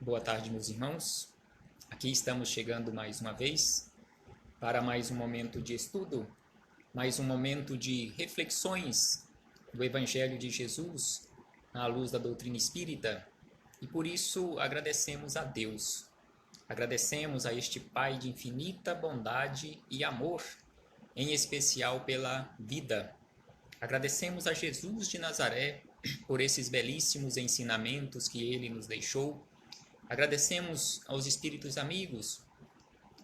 Boa tarde, meus irmãos. Aqui estamos chegando mais uma vez para mais um momento de estudo, mais um momento de reflexões do Evangelho de Jesus à luz da doutrina espírita. E por isso agradecemos a Deus. Agradecemos a este Pai de infinita bondade e amor, em especial pela vida. Agradecemos a Jesus de Nazaré por esses belíssimos ensinamentos que ele nos deixou. Agradecemos aos espíritos amigos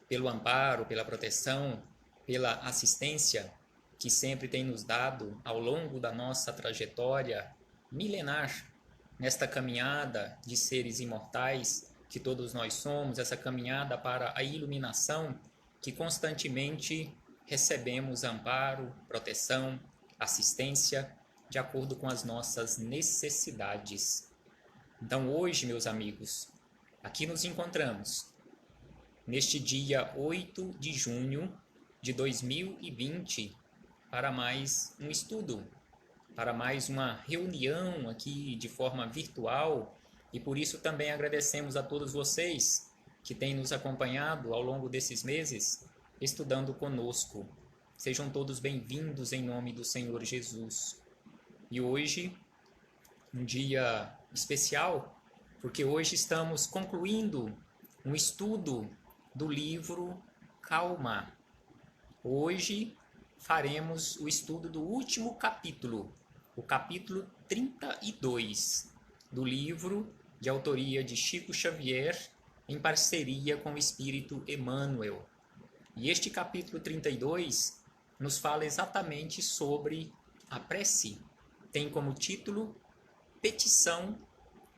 pelo amparo, pela proteção, pela assistência que sempre tem nos dado ao longo da nossa trajetória milenar, nesta caminhada de seres imortais que todos nós somos, essa caminhada para a iluminação que constantemente recebemos amparo, proteção, assistência, de acordo com as nossas necessidades. Então hoje, meus amigos, aqui nos encontramos, neste dia 8 de junho de 2020, para mais um estudo, para mais uma reunião aqui de forma virtual, e por isso também agradecemos a todos vocês que têm nos acompanhado ao longo desses meses, estudando conosco. Sejam todos bem-vindos em nome do Senhor Jesus. E hoje, um dia especial, porque hoje estamos concluindo um estudo do livro Calma. Hoje faremos o estudo do último capítulo, o capítulo 32 do livro de autoria de Chico Xavier, em parceria com o Espírito Emmanuel. E este capítulo 32 nos fala exatamente sobre a prece. Tem como título Petição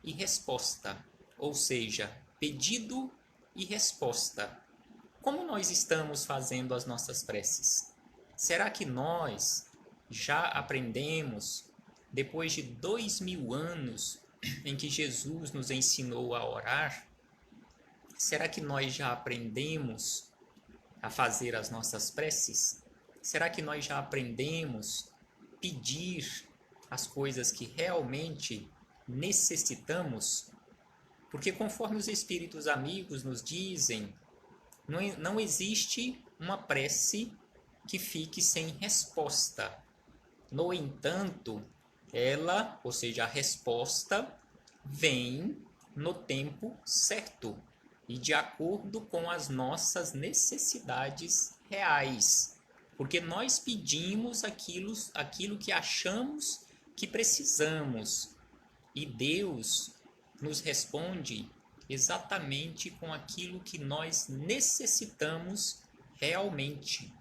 e Resposta, ou seja, pedido e resposta. Como nós estamos fazendo as nossas preces? Será que nós já aprendemos, depois de 2000 anos em que Jesus nos ensinou a orar, será que nós já aprendemos a fazer as nossas preces? Será que nós já aprendemos a pedir as coisas que realmente necessitamos? Porque conforme os espíritos amigos nos dizem, não existe uma prece que fique sem resposta. No entanto, ela, ou seja, a resposta, vem no tempo certo e de acordo com as nossas necessidades reais. Porque nós pedimos aquilo que achamos que precisamos, e Deus nos responde exatamente com aquilo que nós necessitamos realmente.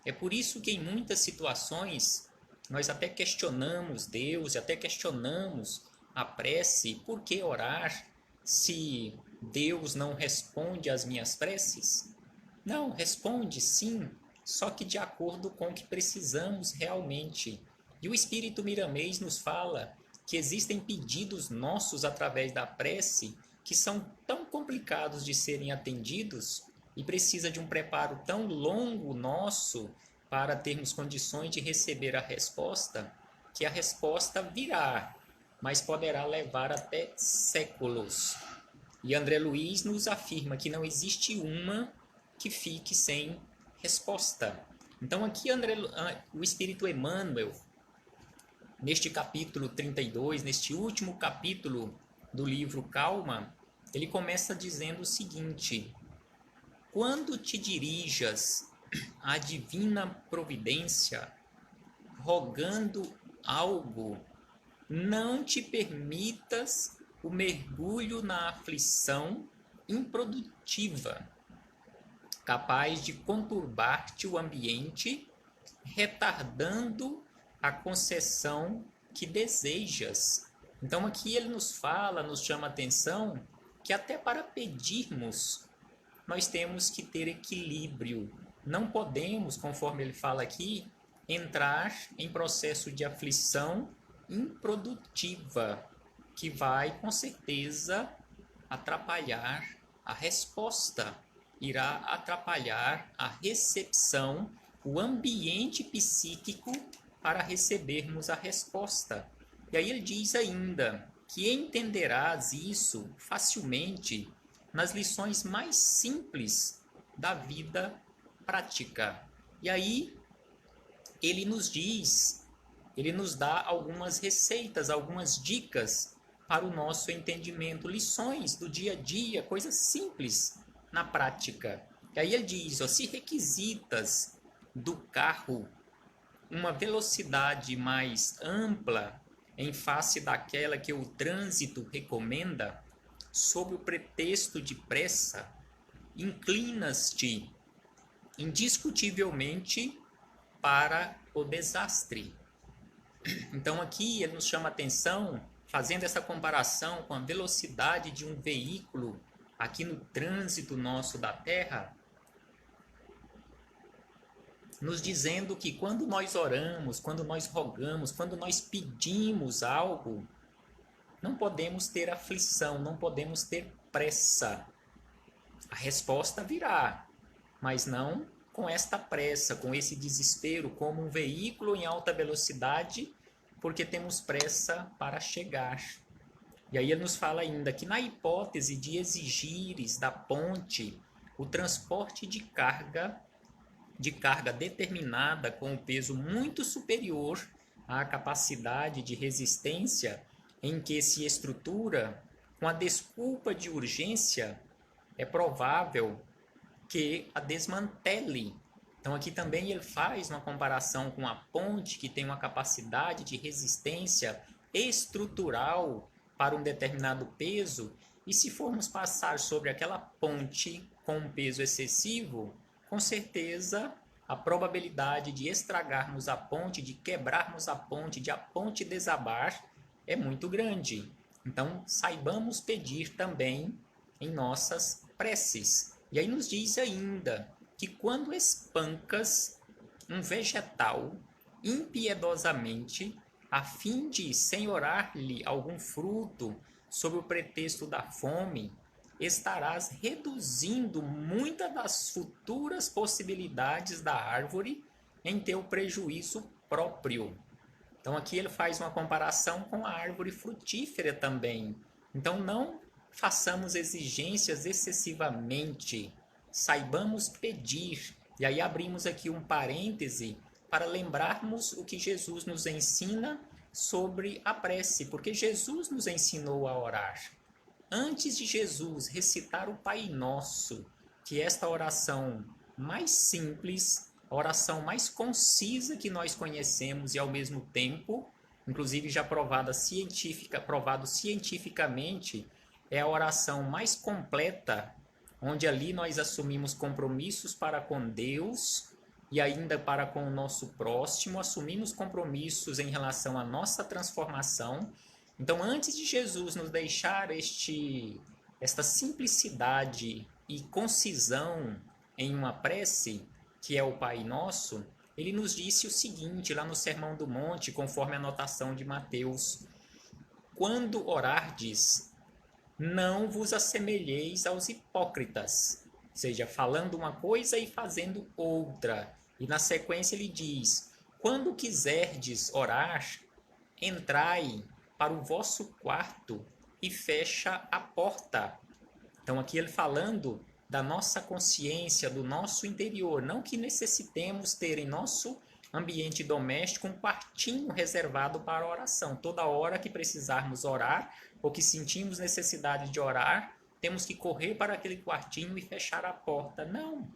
É por isso que em muitas situações nós até questionamos Deus, até questionamos a prece. Por que orar se Deus não responde às minhas preces? Não, responde sim, só que de acordo com o que precisamos realmente. E o Espírito Miramês nos fala que existem pedidos nossos através da prece que são tão complicados de serem atendidos e precisa de um preparo tão longo nosso para termos condições de receber a resposta, que a resposta virá, mas poderá levar até séculos. E André Luiz nos afirma que não existe uma que fique sem resposta. Então aqui o Espírito Emmanuel, neste capítulo 32, neste último capítulo do livro Calma, ele começa dizendo o seguinte: quando te dirijas à divina providência, rogando algo, não te permitas o mergulho na aflição improdutiva, capaz de conturbar-te o ambiente, retardando a concessão que desejas. Então aqui ele nos fala, nos chama a atenção que até para pedirmos nós temos que ter equilíbrio. Não podemos, conforme ele fala aqui, entrar em processo de aflição improdutiva, que vai com certeza atrapalhar a resposta, irá atrapalhar a recepção, o ambiente psíquico para recebermos a resposta. E aí ele diz ainda: que entenderás isso facilmente nas lições mais simples da vida prática. E aí ele nos diz, ele nos dá algumas receitas, algumas dicas para o nosso entendimento, lições do dia a dia, coisas simples na prática. E aí ele diz, ó, se requisitas do carro uma velocidade mais ampla em face daquela que o trânsito recomenda, sob o pretexto de pressa, inclinas-te indiscutivelmente para o desastre. Então aqui ele nos chama a atenção, fazendo essa comparação com a velocidade de um veículo aqui no trânsito nosso da Terra, nos dizendo que quando nós oramos, quando nós rogamos, quando nós pedimos algo, não podemos ter aflição, não podemos ter pressa. A resposta virá, mas não com esta pressa, com esse desespero, como um veículo em alta velocidade, porque temos pressa para chegar. E aí ele nos fala ainda que na hipótese de exigires da ponte o transporte de carga determinada com um peso muito superior à capacidade de resistência em que se estrutura, com a desculpa de urgência, é provável que a desmantele. Então aqui também ele faz uma comparação com a ponte, que tem uma capacidade de resistência estrutural para um determinado peso, e se formos passar sobre aquela ponte com um peso excessivo, com certeza a probabilidade de estragarmos a ponte, de quebrarmos a ponte, de a ponte desabar, é muito grande. Então saibamos pedir também em nossas preces. E aí nos diz ainda que quando espancas um vegetal impiedosamente, a fim de senhorar-lhe algum fruto sob o pretexto da fome, estarás reduzindo muitas das futuras possibilidades da árvore em teu prejuízo próprio. Então aqui ele faz uma comparação com a árvore frutífera também. Então não façamos exigências excessivamente, saibamos pedir. E aí abrimos aqui um parêntese para lembrarmos o que Jesus nos ensina sobre a prece, porque Jesus nos ensinou a orar. Antes de Jesus recitar o Pai Nosso, que é esta oração mais simples, a oração mais concisa que nós conhecemos e ao mesmo tempo, inclusive já provado cientificamente, é a oração mais completa, onde ali nós assumimos compromissos para com Deus e ainda para com o nosso próximo, assumimos compromissos em relação à nossa transformação. Então, antes de Jesus nos deixar esta simplicidade e concisão em uma prece, que é o Pai Nosso, ele nos disse o seguinte, lá no Sermão do Monte, conforme a anotação de Mateus: quando orardes, não vos assemelheis aos hipócritas, ou seja, falando uma coisa e fazendo outra. E na sequência ele diz: quando quiserdes orar, entrai para o vosso quarto e fecha a porta. Então aqui ele falando da nossa consciência, do nosso interior, não que necessitemos ter em nosso ambiente doméstico um quartinho reservado para a oração. Toda hora que precisarmos orar ou que sentimos necessidade de orar, temos que correr para aquele quartinho e fechar a porta. Não,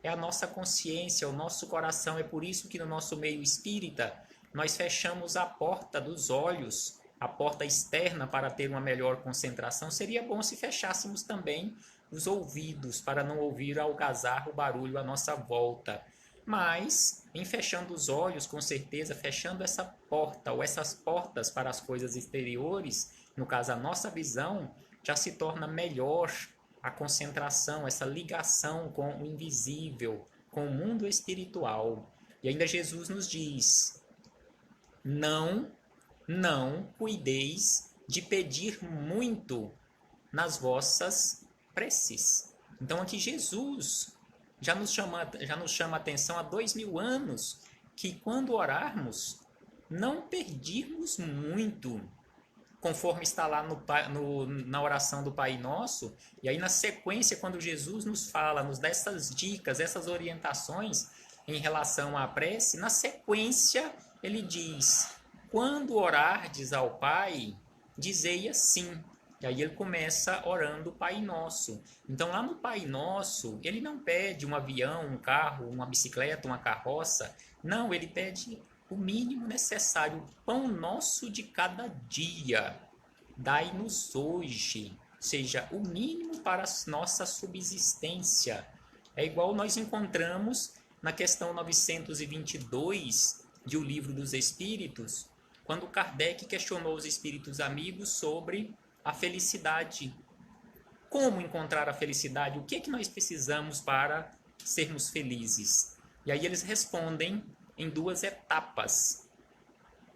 é a nossa consciência, o nosso coração. É por isso que no nosso meio espírita nós fechamos a porta dos olhos, a porta externa, para ter uma melhor concentração. Seria bom se fechássemos também os ouvidos para não ouvir algazarra, o barulho à nossa volta. Mas, em fechando os olhos, com certeza, fechando essa porta ou essas portas para as coisas exteriores, no caso a nossa visão, já se torna melhor a concentração, essa ligação com o invisível, com o mundo espiritual. E ainda Jesus nos diz: não cuideis de pedir muito nas vossas preces. Então aqui Jesus já nos chama a atenção há 2000 anos que quando orarmos, não pedirmos muito. conforme está lá na oração do Pai Nosso. E aí, na sequência, quando Jesus nos fala, nos dá essas dicas, essas orientações em relação à prece, na sequência ele diz: quando orardes ao Pai, dizei assim. E aí ele começa orando o Pai Nosso. Então, lá no Pai Nosso, ele não pede um avião, um carro, uma bicicleta, uma carroça. Não, ele pede o mínimo necessário, o pão nosso de cada dia. Dai-nos hoje, ou seja, o mínimo para a nossa subsistência. É igual nós encontramos na questão 922 de O Livro dos Espíritos, quando Kardec questionou os espíritos amigos sobre a felicidade. Como encontrar a felicidade? O que é que nós precisamos para sermos felizes? E aí eles respondem em duas etapas,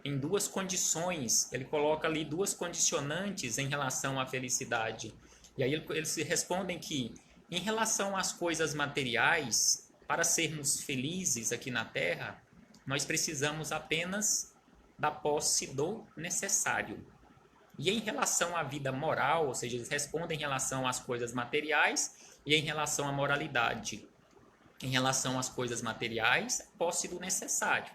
em duas condições. Ele coloca ali duas condicionantes em relação à felicidade. E aí eles respondem que, em relação às coisas materiais, para sermos felizes aqui na Terra, nós precisamos apenas da posse do necessário. E em relação à vida moral, ou seja, eles respondem em relação às coisas materiais e em relação à moralidade. Em relação às coisas materiais, posse do necessário.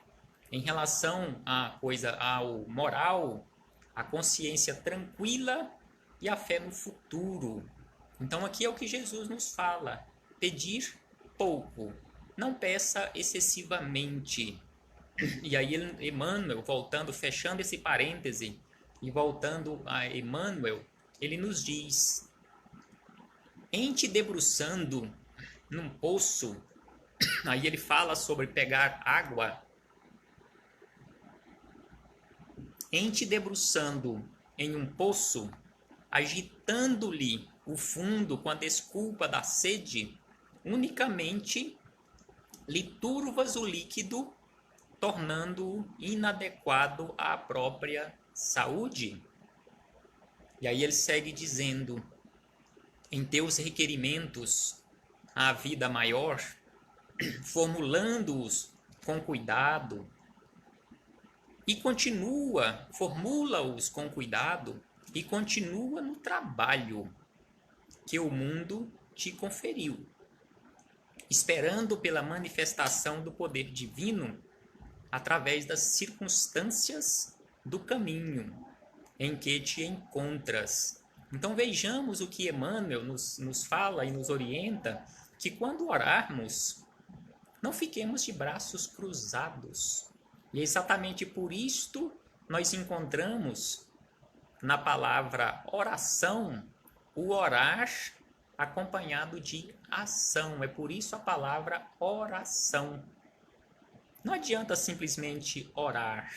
Em relação à coisa, ao moral, a consciência tranquila e a fé no futuro. Então aqui é o que Jesus nos fala: pedir pouco, não peça excessivamente. E aí Emmanuel, voltando, fechando esse parêntese e voltando a Emmanuel, ele nos diz: em te debruçando num poço, aí ele fala sobre pegar água, em te debruçando em um poço, agitando-lhe o fundo com a desculpa da sede, unicamente lhe turvas o líquido, tornando-o inadequado à própria saúde. E aí ele segue dizendo: em teus requerimentos à vida maior, formulando-os com cuidado, e formula-os com cuidado e continua no trabalho que o mundo te conferiu, esperando pela manifestação do poder divino através das circunstâncias do caminho em que te encontras. Então vejamos o que Emmanuel nos fala e nos orienta, que quando orarmos, não fiquemos de braços cruzados. E é exatamente por isto nós encontramos na palavra oração o orar acompanhado de ação. É por isso a palavra oração. Não adianta simplesmente orar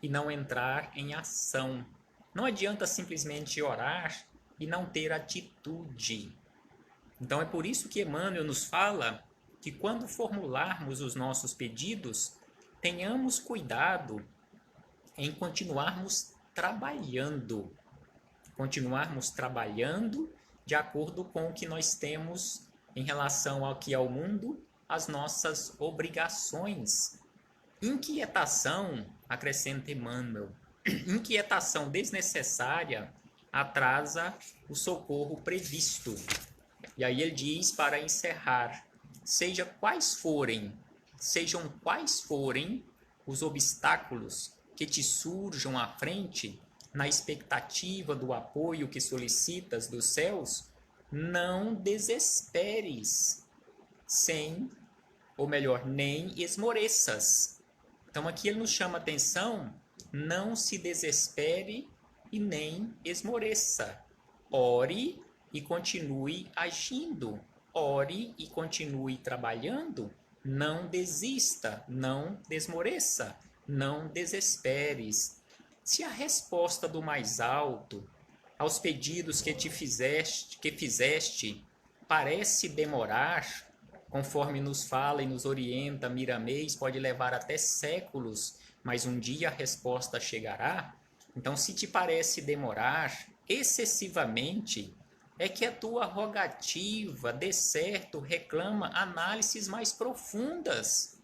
e não entrar em ação. Não adianta simplesmente orar e não ter atitude. Então é por isso que Emmanuel nos fala que quando formularmos os nossos pedidos, tenhamos cuidado em continuarmos trabalhando de acordo com o que nós temos em relação aqui ao mundo, as nossas obrigações. Inquietação, acrescenta Emmanuel, inquietação desnecessária atrasa o socorro previsto. E aí ele diz, para encerrar: sejam quais forem os obstáculos que te surjam à frente, na expectativa do apoio que solicitas dos céus, não desesperes, nem esmoreças. Então aqui ele nos chama a atenção: não se desespere e nem esmoreça. Ore e continue agindo. Ore e continue trabalhando. Não desista, não desmoreça, não desesperes. Se a resposta do mais alto aos pedidos que fizeste parece demorar, conforme nos fala e nos orienta Miramês, pode levar até séculos, mas um dia a resposta chegará. Então, se te parece demorar excessivamente, é que a tua rogativa, de certo, reclama análises mais profundas.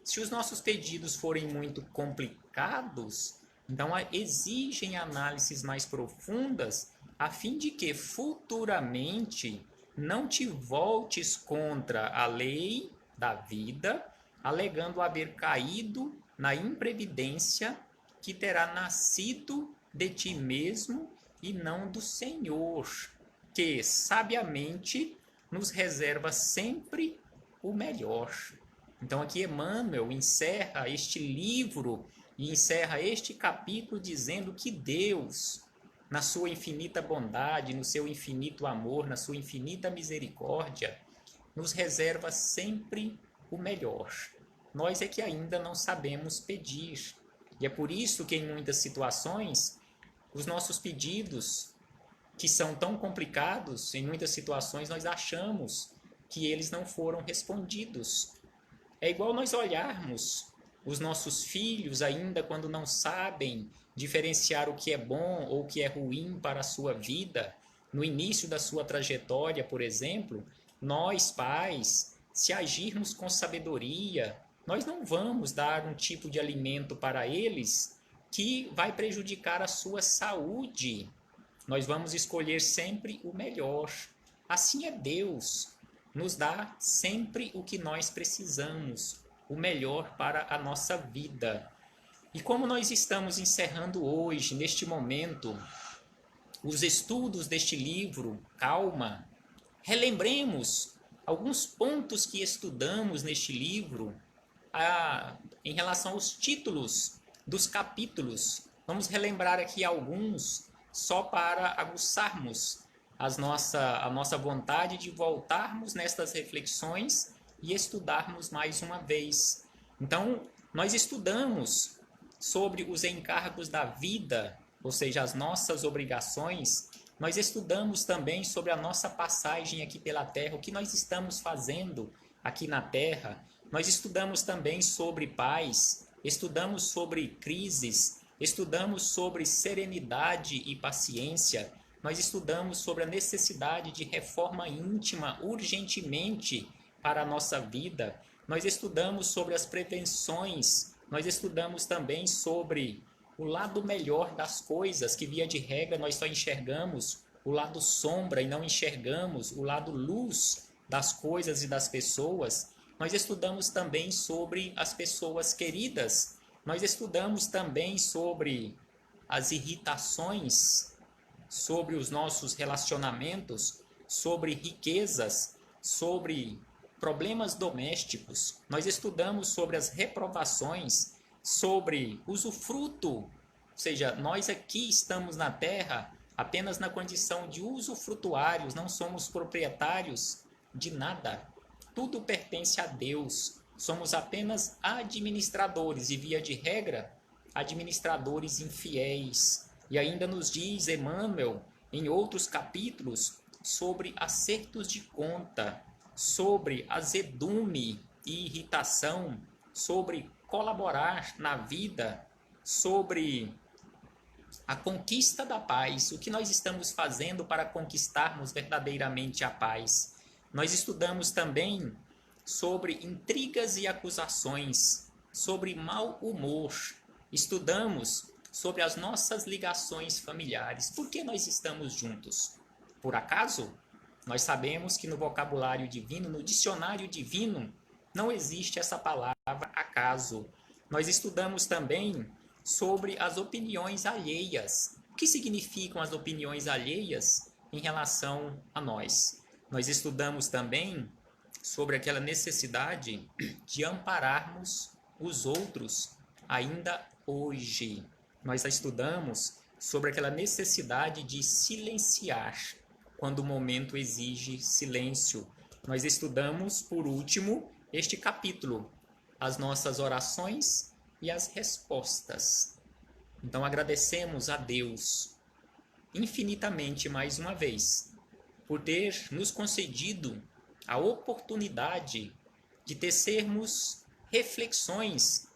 Se os nossos pedidos forem muito complicados, Então, exigem análises mais profundas, a fim de que futuramente não te voltes contra a lei da vida, alegando haver caído na imprevidência que terá nascido de ti mesmo e não do Senhor, que sabiamente nos reserva sempre o melhor. Então aqui Emmanuel encerra este livro e encerra este capítulo dizendo que Deus, na sua infinita bondade, no seu infinito amor, na sua infinita misericórdia, nos reserva sempre o melhor. Nós é que ainda não sabemos pedir. E é por isso que em muitas situações os nossos pedidos, que são tão complicados, em muitas situações nós achamos que eles não foram respondidos. É igual nós olharmos os nossos filhos ainda quando não sabem diferenciar o que é bom ou o que é ruim para a sua vida, no início da sua trajetória, por exemplo, nós pais, se agirmos com sabedoria, nós não vamos dar um tipo de alimento para eles que vai prejudicar a sua saúde. Nós vamos escolher sempre o melhor. Assim é Deus. Nos dá sempre o que nós precisamos, o melhor para a nossa vida. E como nós estamos encerrando hoje, neste momento, os estudos deste livro, Calma, relembremos alguns pontos que estudamos neste livro em relação aos títulos dos capítulos. Vamos relembrar aqui alguns só para aguçarmos a nossa vontade de voltarmos nestas reflexões e estudarmos mais uma vez. Então, nós estudamos sobre os encargos da vida, ou seja, as nossas obrigações. Nós estudamos também sobre a nossa passagem aqui pela Terra, o que nós estamos fazendo aqui na Terra. Nós estudamos também sobre paz, estudamos sobre crises, estudamos sobre serenidade e paciência. Nós estudamos sobre a necessidade de reforma íntima urgentemente para a nossa vida. Nós estudamos sobre as prevenções. Nós estudamos também sobre o lado melhor das coisas, que via de regra nós só enxergamos o lado sombra e não enxergamos o lado luz das coisas e das pessoas. Nós estudamos também sobre as pessoas queridas. Nós estudamos também sobre as irritações, sobre os nossos relacionamentos, sobre riquezas, sobre problemas domésticos. Nós estudamos sobre as reprovações, sobre usufruto, ou seja, nós aqui estamos na Terra apenas na condição de usufrutuários, não somos proprietários de nada. Tudo pertence a Deus. Somos apenas administradores e, via de regra, administradores infiéis. E ainda nos diz Emmanuel, em outros capítulos, sobre acertos de conta, sobre azedume e irritação, sobre colaborar na vida, sobre a conquista da paz, o que nós estamos fazendo para conquistarmos verdadeiramente a paz. Nós estudamos também sobre intrigas e acusações, sobre mau humor. Estudamos sobre as nossas ligações familiares. Por que nós estamos juntos? Por acaso? Nós sabemos que no vocabulário divino, no dicionário divino, não existe essa palavra acaso. Nós estudamos também sobre as opiniões alheias. O que significam as opiniões alheias em relação a nós? Nós estudamos também sobre aquela necessidade de ampararmos os outros ainda hoje. Nós estudamos sobre aquela necessidade de silenciar quando o momento exige silêncio. Nós estudamos, por último, este capítulo, as nossas orações e as respostas. Então agradecemos a Deus infinitamente mais uma vez por ter nos concedido a oportunidade de tecermos reflexões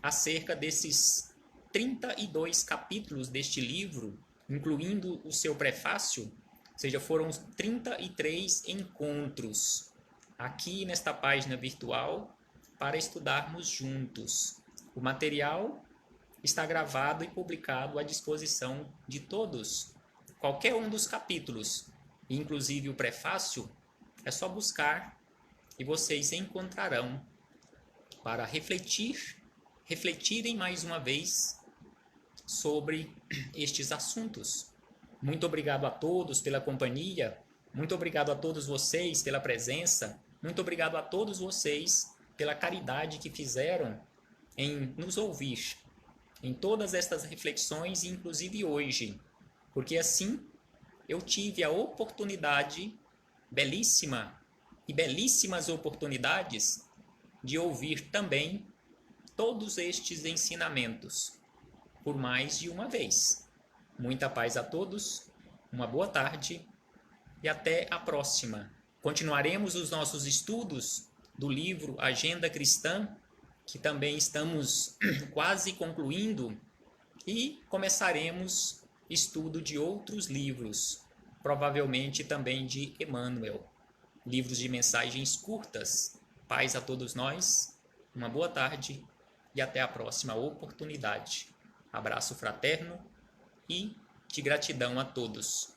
acerca desses 32 capítulos deste livro, incluindo o seu prefácio, ou seja, foram 33 encontros aqui nesta página virtual para estudarmos juntos. O material está gravado e publicado à disposição de todos. Qualquer um dos capítulos, inclusive o prefácio, é só buscar e vocês encontrarão para refletirem mais uma vez sobre estes assuntos. Muito obrigado a todos pela companhia, muito obrigado a todos vocês pela presença, muito obrigado a todos vocês pela caridade que fizeram em nos ouvir em todas estas reflexões, inclusive hoje, porque assim eu tive a oportunidade, belíssima e belíssimas oportunidades, de ouvir também todos estes ensinamentos, por mais de uma vez. Muita paz a todos, uma boa tarde e até a próxima. Continuaremos os nossos estudos do livro Agenda Cristã, que também estamos quase concluindo, e começaremos estudo de outros livros, provavelmente também de Emmanuel, livros de mensagens curtas. Paz a todos nós, uma boa tarde e até a próxima oportunidade. Abraço fraterno e de gratidão a todos.